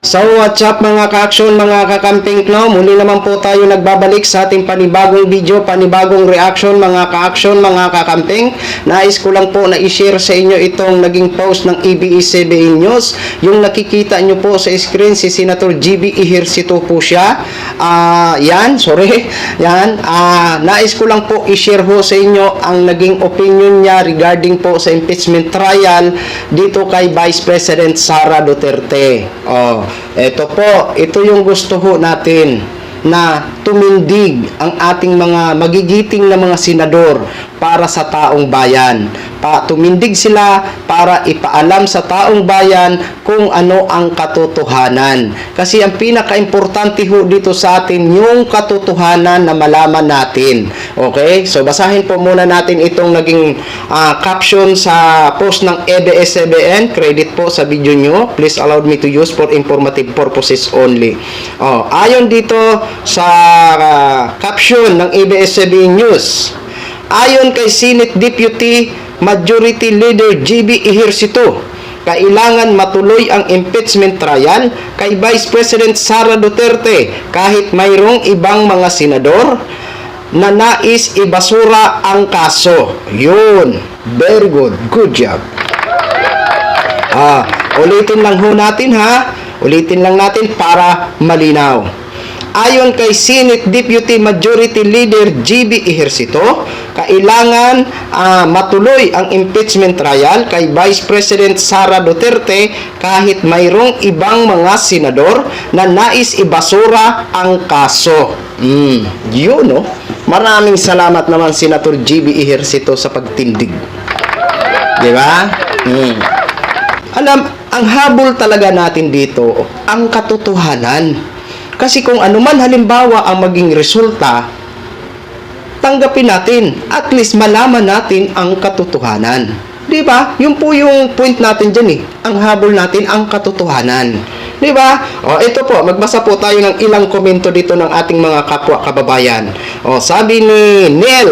So what's up mga ka-action, mga kakamping no? Muli naman po tayo nagbabalik sa ating panibagong video, panibagong reaction mga ka-action, mga kakamping. Nais ko lang po na i-share sa inyo itong naging post ng ABS-CBN News. Yung nakikita nyo po sa screen, si Senator GB Ejercito po siya. Yan. Nais ko lang po i-share ho sa inyo ang naging opinion niya regarding po sa impeachment trial dito kay Vice President Sara Duterte. Ito yung gusto ho natin na tumindig ang ating mga magigiting na mga senador para sa taong bayan. Tumindig sila para ipaalam sa taong bayan kung ano ang katotohanan. Kasi ang pinaka-importante ho dito sa atin yung katotohanan na malaman natin. Okay? So basahin po muna natin itong naging caption sa post ng ABS-CBN. Credit po sa video nyo. Please allow me to use for informative purposes only. Ayon dito sa caption ng ABS-CBN News, ayon kay Senate Deputy Majority Leader GB Ejercito, kailangan matuloy ang impeachment trial kay Vice President Sara Duterte kahit mayroong ibang mga senador na nais ibasura ang kaso. Yun. Very good. Good job. Ulitin lang ho natin ha. Ulitin lang natin para malinaw. Ayon kay Senate Deputy Majority Leader GB Ejercito, kailangan matuloy ang impeachment trial kay Vice President Sara Duterte kahit mayroong ibang mga senador na nais ibasura ang kaso. Yun, no? Maraming salamat naman Senator GB Ejercito sa pagtindig. Di ba? Alam, ang habol talaga natin dito, ang katotohanan. Kasi kung anuman halimbawa ang maging resulta, tanggapin natin. At least malaman natin ang katotohanan. Di ba? Yun po yung point natin dyan eh. Ang habol natin, ang katotohanan. Di ba? Ito po, magbasa po tayo ng ilang komento dito ng ating mga kapwa kababayan. Sabi ni Neil,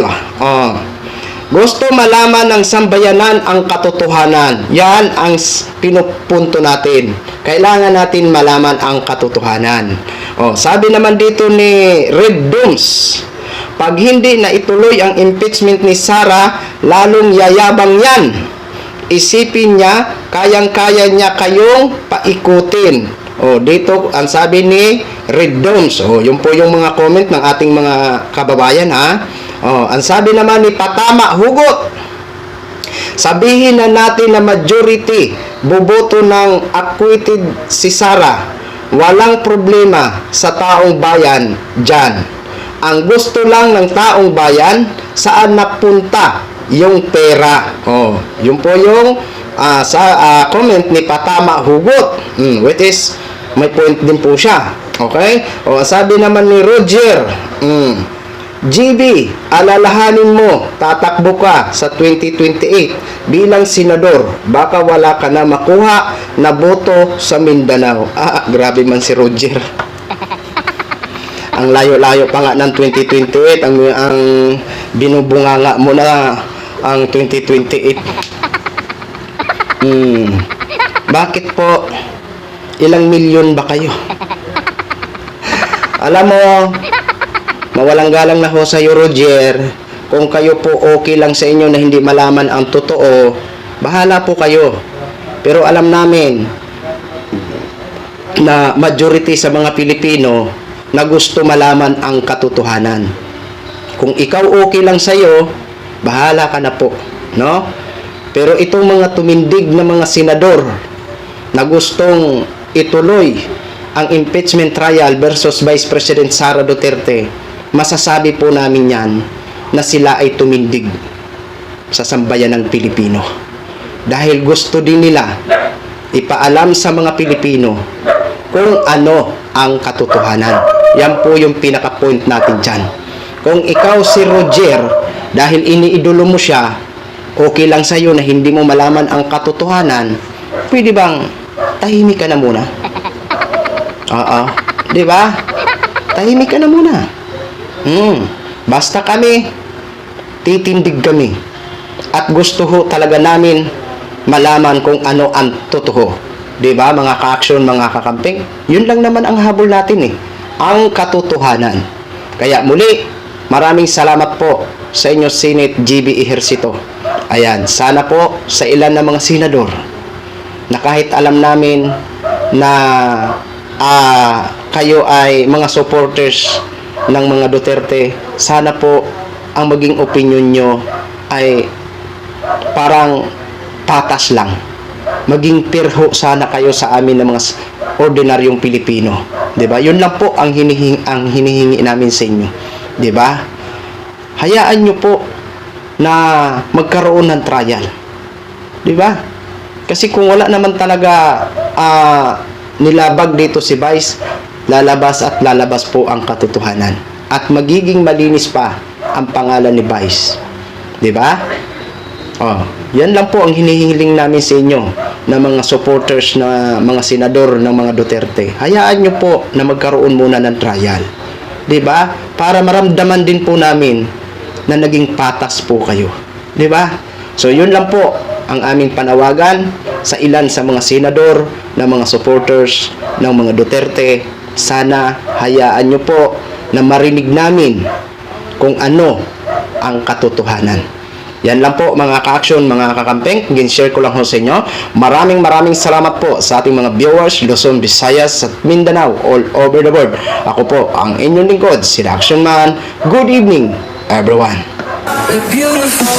gusto malaman ng sambayanan ang katotohanan. Yan ang pinupunto natin. Kailangan natin malaman ang katotohanan. Sabi naman dito ni Red Dooms, pag hindi na ituloy ang impeachment ni Sara, lalong yayabang yan. Isipin niya, kayang-kaya niya kayong paikutin. Dito ang sabi ni Red Dooms. Yun po yung mga comment ng ating mga kababayan ha. Ang sabi naman ni Patama Hugot, sabihin na natin na majority boboto ng acquitted si Sara. Walang problema sa taong bayan dyan. Ang gusto lang ng taong bayan, saan napunta yung pera. Yun po yung comment ni Patama Hugot. Which is, may point din po siya. Okay? Sabi naman ni Roger, GB, alalahanin mo, tatakbo ka sa 2028 bilang senador. Baka wala ka na makuha na boto sa Mindanao. Grabe man si Roger. Ang layo-layo pa nga ng 2028. Ang binubunganga mo na ang 2028. Bakit po? Ilang milyon ba kayo? Alam mo, mawalang galang na ho sa iyo, Roger. Kung kayo po okay lang sa inyo na hindi malaman ang totoo, bahala po kayo. Pero alam namin na majority sa mga Pilipino na gusto malaman ang katotohanan. Kung ikaw okay lang sa iyo, bahala ka na po, no? Pero itong mga tumindig na mga senador na gustong ituloy ang impeachment trial versus Vice President Sara Duterte, masasabi po namin yan na sila ay tumindig sa sambayan ng Pilipino. Dahil gusto din nila ipaalam sa mga Pilipino kung ano ang katotohanan. Yan po yung pinaka-point natin dyan. Kung ikaw si Roger, dahil iniidolo mo siya, okay lang sa'yo na hindi mo malaman ang katotohanan, pwede bang tahimik ka na muna? Di ba? Tahimik ka na muna. Basta kami, titindig kami. At gusto ho talaga namin malaman kung ano ang totoo. 'Di ba, mga ka-action, mga kakamping? Yun lang naman ang habol natin ang katotohanan. Kaya muli, maraming salamat po sa inyo, Senate GB Ejercito. Ayan, sana po sa ilan ng mga senador na kahit alam namin na kayo ay mga supporters ng mga Duterte, sana po ang maging opinion nyo ay parang patas lang. Maging pirho sana kayo sa amin ng mga ordinaryong Pilipino. 'Di ba? Yun lang po ang hinihingi namin sa inyo. 'Di ba? Hayaan nyo po na magkaroon ng trial. 'Di ba? Kasi kung wala naman talaga nilabag dito si Vice, lalabas at lalabas po ang katotohanan. At magiging malinis pa ang pangalan ni Vice. 'Di ba? Yan lang po ang hinihiling namin sa inyo na mga supporters na mga senador ng mga Duterte. Hayaan nyo po na magkaroon muna ng trial. 'Di ba? Para maramdaman din po namin na naging patas po kayo. 'Di ba? So yun lang po ang aming panawagan sa ilan sa mga senador na mga supporters ng mga Duterte. Sana hayaan nyo po na marinig namin kung ano ang katotohanan. Yan lang po mga ka-action, mga kakampeng. Gin-share ko lang ho sa inyo. Maraming salamat po sa ating mga viewers, Luzon, Visayas at Mindanao, all over the world. Ako po ang inyong lingkod, si Action Man. Good evening, everyone. Beautiful.